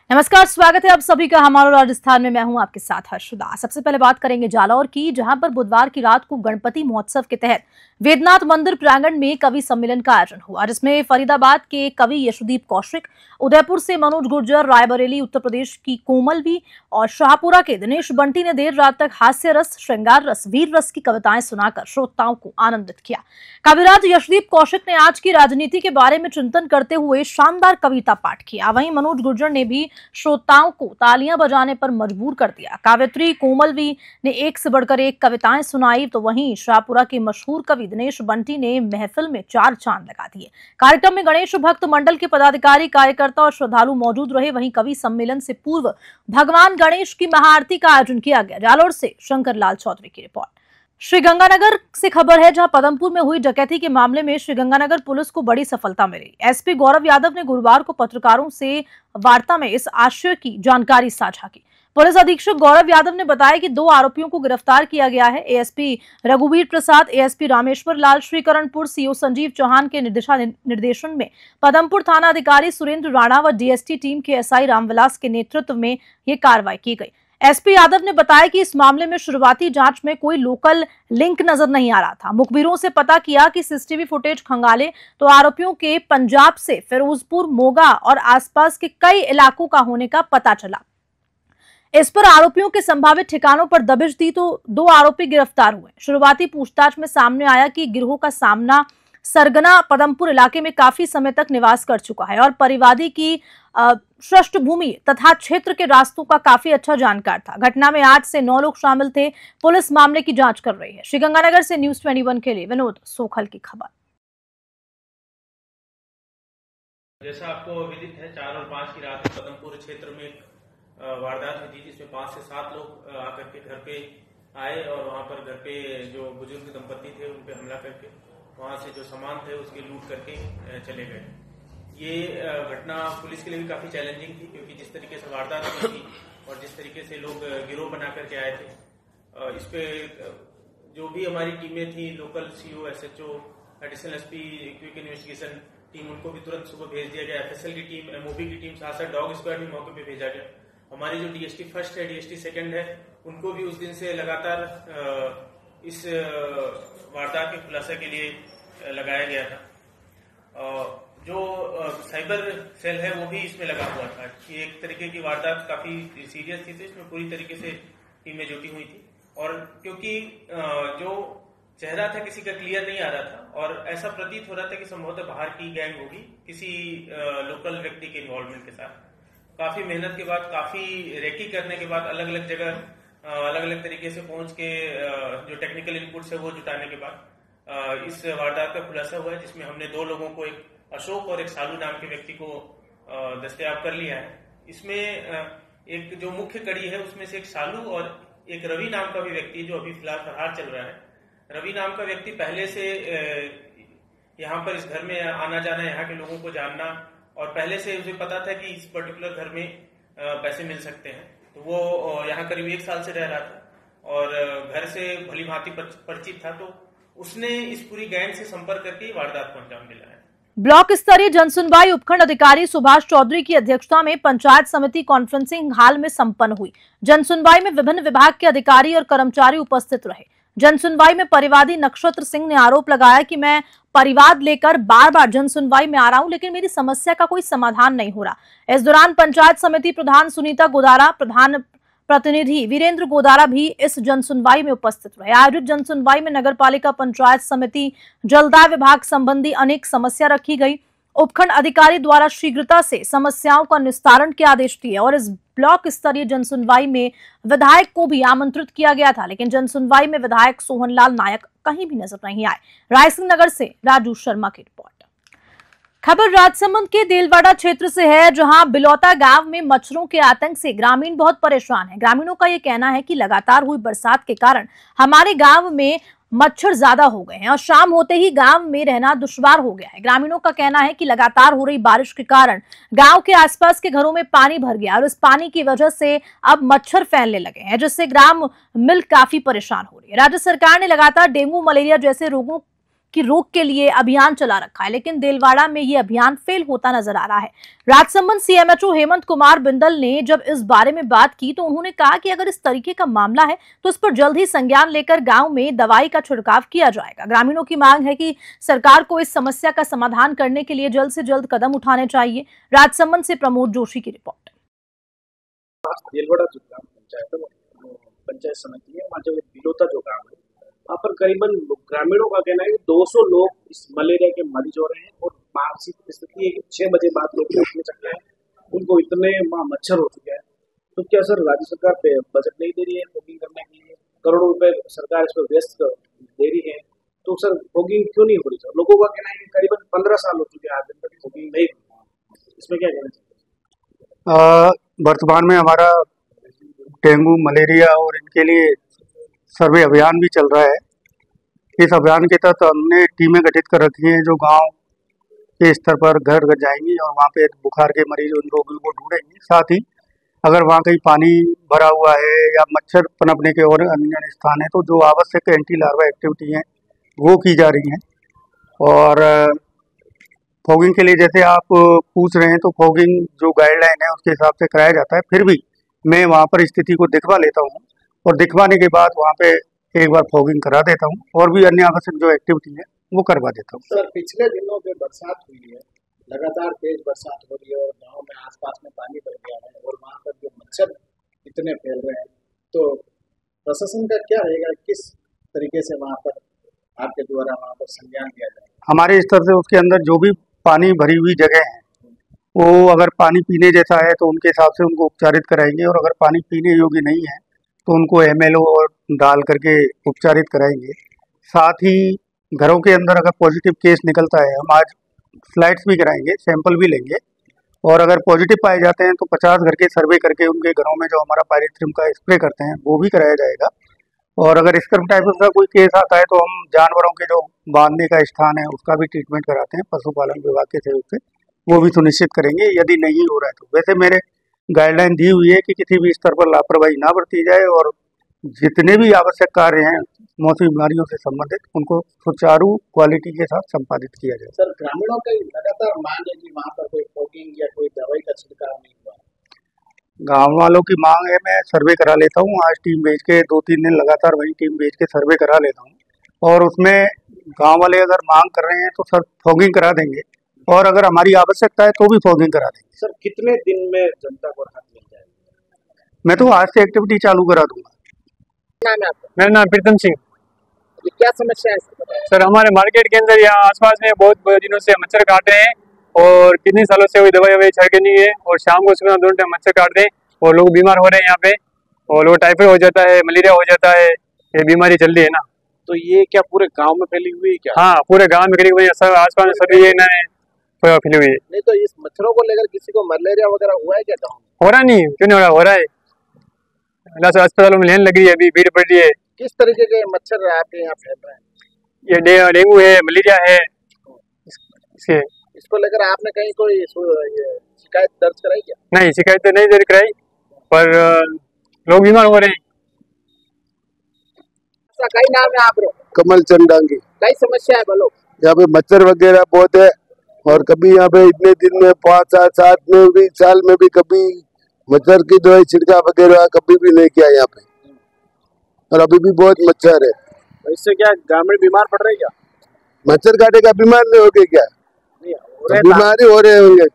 नमस्कार, स्वागत है आप सभी का हमारा राजस्थान में। मैं हूं आपके साथ हर्षदा। सबसे पहले बात करेंगे जालौर की, जहां पर बुधवार की रात को गणपति महोत्सव के तहत वेदनाथ मंदिर प्रांगण में कवि सम्मेलन का आयोजन हुआ, जिसमें फरीदाबाद के कवि यशोदीप कौशिक, उदयपुर से मनोज गुर्जर, रायबरेली उत्तर प्रदेश की कोमल वी और शाहपुरा के दिनेश बंटी ने देर रात तक हास्य रस, श्रृंगार रस, वीर रस की कविताएं सुनाकर श्रोताओं को आनंदित किया। कविराज यशोदीप कौशिक ने आज की राजनीति के बारे में चिंतन करते हुए शानदार कविता पाठ किया। वहीं मनोज गुर्जर ने भी श्रोताओं को तालियां बजाने पर मजबूर कर दिया। काव्यत्री कोमलवी ने एक से बढ़कर एक कविताएं सुनाई, तो वहीं शाहपुरा के मशहूर कवि दिनेश बंटी ने महफिल में चार चांद लगा दिए। कार्यक्रम में गणेश भक्त मंडल के पदाधिकारी, कार्यकर्ता और श्रद्धालु मौजूद रहे। वहीं कवि सम्मेलन से पूर्व भगवान गणेश की महाआरती का आयोजन किया गया। जालौर से शंकर लाल चौधरी की रिपोर्ट। श्रीगंगानगर से खबर है, जहां पदमपुर में हुई डकैती के मामले में श्रीगंगानगर पुलिस को बड़ी सफलता मिली। एसपी गौरव यादव ने गुरुवार को पत्रकारों से वार्ता में इस आशय की जानकारी साझा की। पुलिस अधीक्षक गौरव यादव ने बताया कि 2 आरोपियों को गिरफ्तार किया गया है। एएसपी रघुवीर प्रसाद, एएसपी रामेश्वर लाल, श्रीकरणपुर सीओ संजीव चौहान के निर्देशन में पदमपुर थाना अधिकारी सुरेंद्र राणा व डीएसटी टीम के एसआई रामविलास के नेतृत्व में ये कार्रवाई की गई। एसपी यादव ने बताया कि इस मामले में शुरुआती जांच में कोई लोकल लिंक नजर नहीं आ रहा था। मुखबिरों से पता किया कि सीसीटीवी फुटेज खंगाले तो आरोपियों के पंजाब से फिरोजपुर, मोगा और आसपास के कई इलाकों का होने का पता चला। इस पर आरोपियों के संभावित ठिकानों पर दबिश दी तो 2 आरोपी गिरफ्तार हुए। शुरुआती पूछताछ में सामने आया कि गिरोह का सामना सरगना पदमपुर इलाके में काफी समय तक निवास कर चुका है और परिवादी की पृष्ठभूमि तथा क्षेत्र के रास्तों का काफी अच्छा जानकार था। घटना में 8 से 9 लोग शामिल थे। पुलिस मामले की जांच कर रही है। श्रीगंगानगर से न्यूज 21 के लिए विनोद सोखल की खबर। जैसा आपको विदित है, 4 और 5 की रात पदमपुर क्षेत्र में वारदात हुई थी, जिसमें 5 से 7 लोग आकर के घर पे आए और वहां पर घर पे जो बुजुर्ग दंपति थे उन पे हमला करके वहां से जो सामान थे उसके लूट करके चले गए। ये घटना पुलिस के लिए भी काफी चैलेंजिंग थी, क्योंकि जिस तरीके से वारदात हुई थी और जिस तरीके से लोग गिरोह बना करके आए थे, इस पे जो भी हमारी टीमें थी, local CO, SHO, additional SP, quick investigation team, उनको भी तुरंत सुबह भेज दिया गया। एफएसएल की टीम, एमओबी की टीम, साथ डॉग स्क्वाड भी मौके पे भेजा गया। हमारी जो डीएसटी फर्स्ट है, डीएसटी सेकंड है, उनको भी उस दिन से लगातार इस वारदात के खुलासा के लिए लगाया गया था। जो साइबर सेल है वो भी इसमें लगा हुआ था कि एक तरीके की वारदात काफी सीरियस थी, तो इसमें पूरी तरीके से टीमें जुटी हुई थी। और क्योंकि जो चेहरा था किसी का क्लियर नहीं आ रहा था और ऐसा प्रतीत हो रहा था कि संभवतः बाहर की गैंग होगी किसी लोकल व्यक्ति के इन्वॉल्वमेंट के साथ। काफी मेहनत के बाद, काफी रेकी करने के बाद, अलग अलग जगह अलग अलग तरीके से पहुंच के जो टेक्निकल इनपुट्स है वो जुटाने के बाद इस वारदात का खुलासा हुआ है, जिसमें हमने 2 लोगों को, एक अशोक और एक सालू नाम के व्यक्ति को दस्तयाब कर लिया है। इसमें एक जो मुख्य कड़ी है उसमें से एक सालू और एक रवि नाम का भी व्यक्ति जो अभी फिलहाल फरार चल रहा है। रवि नाम का व्यक्ति पहले से यहाँ पर इस घर में आना जाना, यहाँ के लोगों को जानना, और पहले से उसे पता था कि इस पर्टिकुलर घर में पैसे मिल सकते हैं, तो वो यहाँ करीब 1 साल से रह रहा था और घर से भली भांति परिचित था। तो उसने इस पूरी गैंग से संपर्क करके वारदात को अंजाम दिलाया। ब्लॉक स्तरीय जनसुनवाई उपखंड अधिकारी सुभाष चौधरी की अध्यक्षता में पंचायत समिति कॉन्फ्रेंसिंग हॉल में संपन्न हुई। जनसुनवाई में विभिन्न विभाग के अधिकारी और कर्मचारी उपस्थित रहे। जनसुनवाई में परिवादी नक्षत्र सिंह ने आरोप लगाया कि मैं परिवाद लेकर बार बार जनसुनवाई में आ रहा हूं, लेकिन मेरी समस्या का कोई समाधान नहीं हो रहा। इस दौरान पंचायत समिति प्रधान सुनीता गोदारा, प्रधान प्रतिनिधि वीरेंद्र गोदारा भी इस जनसुनवाई में उपस्थित रहे। आयोजित जनसुनवाई में नगरपालिका, पंचायत समिति, जलदाय विभाग संबंधी अनेक समस्या रखी गई। उपखंड अधिकारी द्वारा शीघ्रता से समस्याओं का निस्तारण के आदेश दिए और इस ब्लॉक स्तरीय जनसुनवाई में विधायक को भी आमंत्रित किया गया था, लेकिन जनसुनवाई में विधायक सोहनलाल नायक कहीं भी नजर नहीं आए। रायसिंह नगर से राजू शर्मा की रिपोर्ट। खबर राजसमंद के देलवाड़ा क्षेत्र से है, जहां बिलौता गांव में मच्छरों के आतंक से ग्रामीण बहुत परेशान हैं। ग्रामीणों का यह कहना है कि लगातार हुई बरसात के कारण हमारे गांव में मच्छर ज्यादा हो गए हैं और शाम होते ही गांव में रहना दुश्वार हो गया है। ग्रामीणों का कहना है कि लगातार हो रही बारिश के कारण गांव के आसपास के घरों में पानी भर गया और इस पानी की वजह से अब मच्छर फैलने लगे हैं, जिससे ग्राम मिल काफी परेशान हो रही है। राज्य सरकार ने लगातार डेंगू, मलेरिया जैसे रोगों की रोक के लिए अभियान चला रखा है, लेकिन देलवाड़ा में ये अभियान फेल होता नजर आ रहा है। राजसमंद सीएमएचओ हेमंत कुमार बिंदल ने जब इस बारे में बात की तो उन्होंने कहा कि अगर इस तरीके का मामला है तो इस पर जल्द ही संज्ञान लेकर गांव में दवाई का छिड़काव किया जाएगा। ग्रामीणों की मांग है कि सरकार को इस समस्या का समाधान करने के लिए जल्द से जल्द कदम उठाने चाहिए। राजसमंद से प्रमोद जोशी की रिपोर्ट। देलवाड़ा जो ग्राम पंचायत है, पंचायत समिति है, वहाँ जो बिलोता जो गाँव है, वहाँ पर करीबन ग्रामीणों का कहना है कि 200 लोग इस मलेरिया के मरीज हो रहे हैं और मानसिक स्थिति है कि 6 बजे बाद लोग उठने सकते हैं, उनको इतने वहाँ मच्छर हो चुके हैं। तो क्या सर राज्य सरकार पे बजट नहीं दे रही है फॉगिंग करने के लिए? करोड़ों रुपए सरकार इस पर व्यस्त दे रही है, तो सर फॉगिंग क्यों नहीं हो रही? सर लोगों का कहना है कि करीबन 15 साल हो चुके हैं आज दिन तक फॉगिंग नहीं हुई, इसमें क्या कहना चाहिए? वर्तमान में हमारा डेंगू मलेरिया और इनके लिए सर्वे अभियान भी चल रहा है। इस अभियान के तहत हमने टीमें गठित कर रखी हैं जो गांव के स्तर पर घर घर जाएंगी और वहां पे बुखार के मरीज उन रोगियों को ढूंढेंगी। साथ ही अगर वहां कहीं पानी भरा हुआ है या मच्छर पनपने के और अन्य स्थान है तो जो आवश्यक एंटी लार्वा एक्टिविटी हैं वो की जा रही हैं। और फॉगिंग के लिए जैसे आप पूछ रहे हैं तो फॉगिंग जो गाइडलाइन है उसके हिसाब से कराया जाता है। फिर भी मैं वहाँ पर स्थिति को दिखवा लेता हूँ और दिखवाने के बाद वहाँ पे एक बार फॉगिंग करा देता हूँ और भी अन्य आवश्यक जो एक्टिविटी है वो करवा देता हूँ। सर पिछले दिनों जो बरसात हुई है, लगातार तेज बरसात हो रही है और गाँव में आसपास में पानी भर गया है और वहाँ पर जो मच्छर इतने फैल रहे हैं, तो प्रशासन का क्या रहेगा, किस तरीके से वहाँ पर आपके द्वारा वहाँ पर संज्ञान लिया जाए? हमारे स्तर से उसके अंदर जो भी पानी भरी हुई जगह है वो अगर पानी पीने जैसा है तो उनके हिसाब से उनको उपचारित कराएंगे और अगर पानी पीने योग्य नहीं है तो उनको MLO और डाल करके उपचारित कराएंगे। साथ ही घरों के अंदर अगर पॉजिटिव केस निकलता है, हम आज फ्लाइट्स भी कराएंगे, सैंपल भी लेंगे और अगर पॉजिटिव पाए जाते हैं तो 50 घर के सर्वे करके उनके घरों में जो हमारा पायरेथ्रियम का स्प्रे करते हैं वो भी कराया जाएगा। और अगर स्कर्व टाइफस का कोई केस आता है तो हम जानवरों के जो बांधने का स्थान है उसका भी ट्रीटमेंट कराते हैं पशुपालन विभाग के सहयोग से, वो भी सुनिश्चित करेंगे यदि नहीं हो रहा है तो। वैसे मेरे गाइडलाइन दी हुई है कि किसी भी स्तर पर लापरवाही ना बरती जाए और जितने भी आवश्यक कार्य हैं मौसमी बीमारियों से संबंधित उनको सुचारू क्वालिटी के साथ संपादित किया जाए। सर ग्रामीणों की लगातार मांग है कि वहाँ पर कोई फॉगिंग या कोई दवाई का छिड़काव नहीं हुआ। गाँव वालों की मांग है, मैं सर्वे करा लेता हूँ। आज टीम भेज के 2-3 दिन लगातार वही टीम भेज के सर्वे करा लेता हूँ और उसमें गांव वाले अगर मांग कर रहे हैं तो सर फॉगिंग करा देंगे और अगर हमारी आवश्यकता है तो भी फॉगिंग करा देंगे। सर कितने दिन में जनता को राहत मिल जाएगी? मैं तो आज से एक्टिविटी चालू करा दूंगा। नाम है आपका? मेरा नाम प्रीतम सिंह। ये क्या समस्या है सर? हमारे मार्केट के अंदर यहाँ आसपास में बहुत दिनों से मच्छर काट रहे हैं और कितने सालों से कोई दवाई छिड़के नहीं है और शाम को सुबह दोनों टाइम मच्छर काटते हैं और लोग बीमार हो रहे हैं यहाँ पे और लोग टाइफाइड हो जाता है, मलेरिया हो जाता है, ये बीमारी चल रही है ना। तो ये क्या पूरे गांव में फैली हुई है क्या? हाँ, पूरे गांव में करीब सब आसपास में सभी ये फैली हुई है। नहीं तो इस मच्छरों को लेकर किसी को मलेरिया वगैरह हुआ है क्या गाँव में? हो रहा नहीं, क्यों नहीं हो रहा? हो रहा है। अस्पतालों में लाइन लग रही है, अभी भीड़ पड़ रही है। किस तरीके के मच्छर आपके यहाँ फैल रहे हैं? ये डेंगू है, मलेरिया है। इसको लेकर आपने कहीं कोई शिकायत दर्ज कराई क्या? नहीं, शिकायत तो नहीं दर्ज कराई पर लोग बीमार हो रहे हैं। कई नाम है आप? कमल चंदांगी। कई समस्या है बोलो? यहाँ पे मच्छर वगैरह बहुत है और कभी यहाँ पे इतने दिन में 5-7 में भी साल में भी कभी मच्छर की दवाई छिड़काव वगैरह कभी भी नहीं किया यहाँ पे और अभी भी बहुत मच्छर है। इससे क्या ग्रामीण बीमार पड़ रहे क्या? मच्छर काटेगा बीमार नहीं हो गए क्या? तो बीमारी हो रहे होंगे,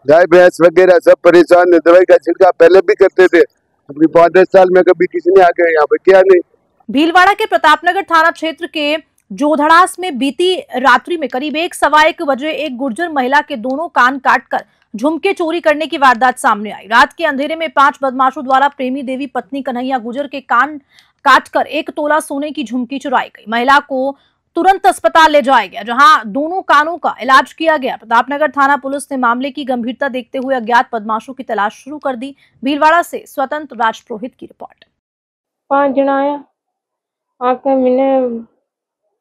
गाय भैंस वगैरह सब परेशान है। दवाई का छिड़काव पहले भी करते थे, अभी 5-10 साल में कभी किसी ने आके यहाँ पे किया नहीं। भीलवाड़ा के प्रतापनगर थाना क्षेत्र के जोधड़ास में बीती रात्रि में करीब 1-1:15 बजे एक गुर्जर महिला के दोनों कान काटकर झुमके चोरी करने की वारदात सामने आई। रात के अंधेरे में 5 बदमाशों द्वारा प्रेमी देवी पत्नी कन्हैया गुर्जर के कान काटकर 1 तोला सोने की झुमकी चुराई गई। महिला को तुरंत अस्पताल ले जाया गया जहां दोनों कानों का इलाज किया गया। प्रतापनगर थाना पुलिस ने मामले की गंभीरता देखते हुए अज्ञात बदमाशों की तलाश शुरू कर दी। भीलवाड़ा से स्वतंत्र राजपुरोहित की रिपोर्ट। 5 जना आया आके मैंने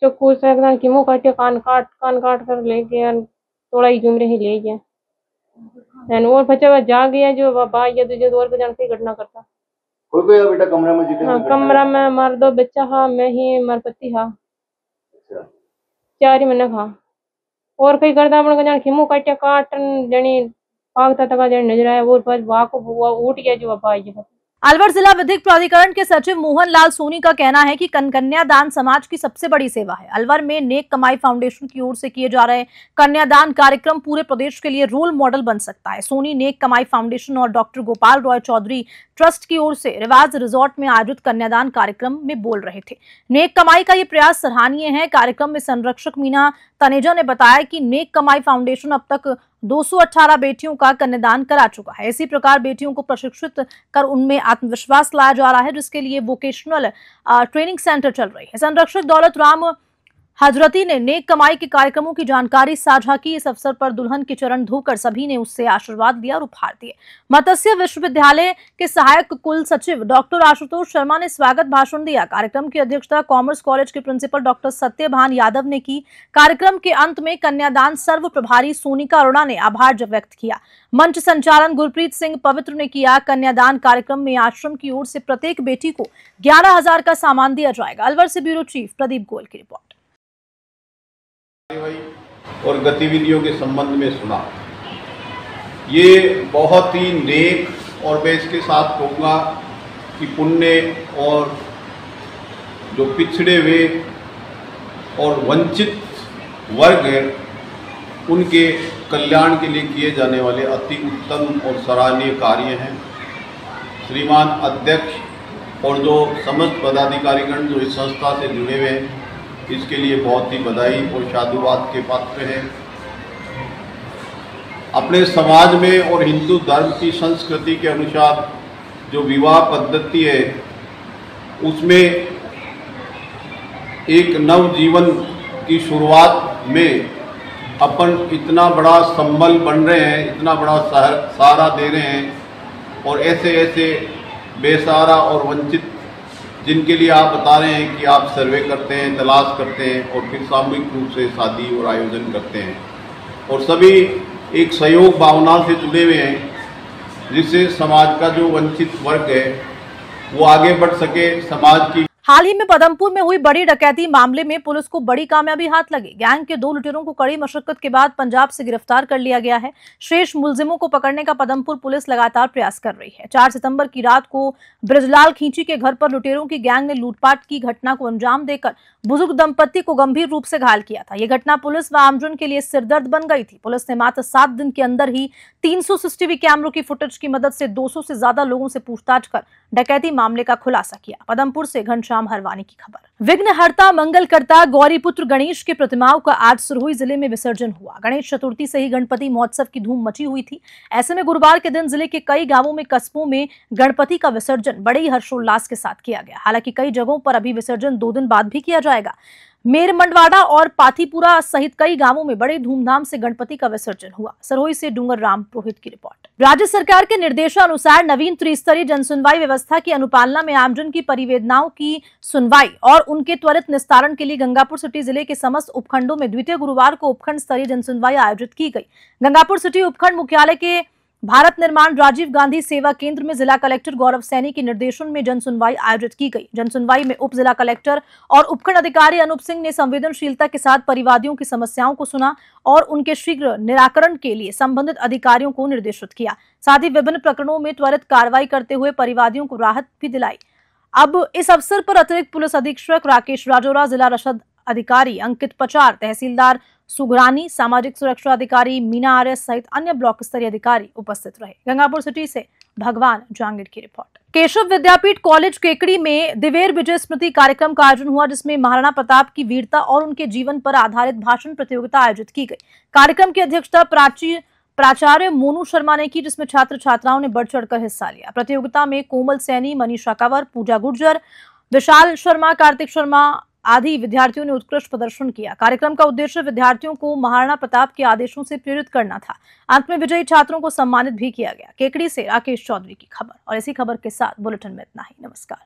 चक्कू से एकदम कीमो काटे कान काट कर ले गया, थोड़ा ही झुमरे ही ले गया और बच्चा जा गया जो बाबा ये तो और जान से घटना करता हो गया बेटा कमरा में। हाँ, कमरा में मार 2 बच्चा हा, मैं ही मार पति हा। चारी मैंने खा और कई करता अपन जान खिमू काटिया काटन जनी भागता तक जन नजर आया वो पर वाको वो उठ गया जो पाई। अलवर जिला विधिक प्राधिकरण के सचिव मोहन लाल सोनी का कहना है कि कन्यादान समाज की सबसे बड़ी सेवा है। अलवर में नेक कमाई फाउंडेशन की ओर से किए जा रहे कन्यादान कार्यक्रम पूरे प्रदेश के लिए रोल मॉडल बन सकता है। सोनी नेक कमाई फाउंडेशन और डॉक्टर गोपाल रॉय चौधरी ट्रस्ट की ओर से रिवाज रिजॉर्ट में आयोजित कन्यादान कार्यक्रम में बोल रहे थे। नेक कमाई का ये प्रयास सराहनीय है। कार्यक्रम में संरक्षक मीना तनेजा ने बताया कि नेक कमाई फाउंडेशन अब तक 218 बेटियों का कन्यादान करा चुका है। इसी प्रकार बेटियों को प्रशिक्षित कर उनमें आत्मविश्वास लाया जा रहा है, जिसके लिए वोकेशनल ट्रेनिंग सेंटर चल रही है। संरक्षक दौलत राम हजरती ने नेक कमाई के कार्यक्रमों की जानकारी साझा की। इस अवसर पर दुल्हन के चरण धोकर सभी ने उससे आशीर्वाद लिया और उपहार दिए। मत्स्य विश्वविद्यालय के सहायक कुल सचिव डॉक्टर आशुतोष शर्मा ने स्वागत भाषण दिया। कार्यक्रम की अध्यक्षता कॉमर्स कॉलेज के प्रिंसिपल डॉक्टर सत्यभान यादव ने की। कार्यक्रम के अंत में कन्यादान सर्व प्रभारी सोनिका अरोड़ा ने आभार व्यक्त किया। मंच संचालन गुरप्रीत सिंह पवित्र ने किया। कन्यादान कार्यक्रम में आश्रम की ओर से प्रत्येक बेटी को 11,000 का सामान दिया जाएगा। अलवर से ब्यूरो चीफ प्रदीप गोयल की रिपोर्ट। और गतिविधियों के संबंध में सुना, ये बहुत ही नेक और मैं इसके साथ कहूँगा कि पुण्य और जो पिछड़े हुए और वंचित वर्ग हैं उनके कल्याण के लिए किए जाने वाले अति उत्तम और सराहनीय कार्य हैं। श्रीमान अध्यक्ष और जो समस्त पदाधिकारीगण जो इस संस्था से जुड़े हुए हैं इसके लिए बहुत ही बधाई और साधुवाद के पात्र हैं। अपने समाज में और हिंदू धर्म की संस्कृति के अनुसार जो विवाह पद्धति है उसमें एक नव जीवन की शुरुआत में अपन इतना बड़ा संबल बन रहे हैं, इतना बड़ा सहारा दे रहे हैं और ऐसे ऐसे बेसहारा और वंचित जिनके लिए आप बता रहे हैं कि आप सर्वे करते हैं, तलाश करते हैं और फिर सामूहिक रूप से शादी और आयोजन करते हैं और सभी एक सहयोग भावना से जुड़े हुए हैं जिससे समाज का जो वंचित वर्ग है वो आगे बढ़ सके। समाज की हाल ही में पदमपुर में हुई बड़ी डकैती मामले में पुलिस को बड़ी कामयाबी हाथ लगी। गैंग के 2 लुटेरों को कड़ी मशक्कत के बाद पंजाब से गिरफ्तार कर लिया गया है। शेष मुलजिमों को पकड़ने का पदमपुर पुलिस लगातार प्रयास कर रही है। 4 सितंबर की रात को ब्रजलाल खींची के घर पर लुटेरों की गैंग ने लूटपाट की घटना को अंजाम देकर बुजुर्ग दंपत्ति को गंभीर रूप से घायल किया था। यह घटना पुलिस व आमजन के लिए सिरदर्द बन गई थी। पुलिस ने मात्र 7 दिन के अंदर ही 300 सीसीटीवी कैमरों की फुटेज की मदद से 200 से ज्यादा लोगों से पूछताछ कर डकैती मामले का खुलासा किया। पदमपुर से घनश्याम हरवानी की खबर। विघ्नहर्ता मंगलकर्ता गौरीपुत्र गणेश की प्रतिमाओं का आज सिरोही जिले में विसर्जन हुआ। गणेश चतुर्थी से ही गणपति महोत्सव की धूम मची हुई थी। ऐसे में गुरुवार के दिन जिले के कई गांवों में कस्बों में गणपति का विसर्जन बड़े ही हर्षोल्लास के साथ किया गया। हालांकि कई जगहों पर अभी विसर्जन 2 दिन बाद भी किया जाएगा। मेरमंडवाड़ा और पाथीपुरा सहित कई गांवों में बड़े धूमधाम से गणपति का विसर्जन हुआ। सिरोही से डूंगर राम पुरोहित की रिपोर्ट। राज्य सरकार के निर्देशानुसार नवीन त्रिस्तरीय जनसुनवाई व्यवस्था की अनुपालना में आमजन की परिवेदनाओं की सुनवाई और उनके त्वरित निस्तारण के लिए गंगापुर सिटी जिले के समस्त उपखंडों में द्वितीय गुरुवार को उपखंड स्तरीय जनसुनवाई आयोजित की गई। गंगापुर सिटी उपखंड मुख्यालय के भारत निर्माण राजीव गांधी सेवा केंद्र में जिला कलेक्टर गौरव सैनी के निर्देशन में जनसुनवाई आयोजित की गई। जनसुनवाई में उप जिला कलेक्टर और उपखंड अधिकारी अनूप सिंह ने संवेदनशीलता के साथ परिवादियों की समस्याओं को सुना और उनके शीघ्र निराकरण के लिए संबंधित अधिकारियों को निर्देशित किया। साथ ही विभिन्न प्रकरणों में त्वरित कार्रवाई करते हुए परिवादियों को राहत भी दिलाई। अब इस अवसर पर अतिरिक्त पुलिस अधीक्षक राकेश राजौरा, जिला रसद अधिकारी अंकित पचार, तहसीलदार सुघरानी, सामाजिक सुरक्षा अधिकारी मीना आर्य सहित अन्य ब्लॉक स्तरीय अधिकारी उपस्थित रहे। गंगापुर सिटी से भगवान जांगिड़ की रिपोर्ट। केशव विद्यापीठ कॉलेज केकड़ी में दिवेर विजय स्मृति कार्यक्रम का आयोजन हुआ, जिसमें महाराणा प्रताप की वीरता और उनके जीवन पर आधारित भाषण प्रतियोगिता आयोजित की गई। कार्यक्रम की अध्यक्षता प्राचार्य मोनू शर्मा ने की, जिसमें छात्र छात्राओं ने बढ़ चढ़कर हिस्सा लिया। प्रतियोगिता में कोमल सैनी, मनीषा कंवर, पूजा गुर्जर, विशाल शर्मा, कार्तिक शर्मा आदि विद्यार्थियों ने उत्कृष्ट प्रदर्शन किया। कार्यक्रम का उद्देश्य विद्यार्थियों को महाराणा प्रताप के आदेशों से प्रेरित करना था। अंत में विजयी छात्रों को सम्मानित भी किया गया। केकड़ी से राकेश चौधरी की खबर। और इसी खबर के साथ बुलेटिन में इतना ही। नमस्कार।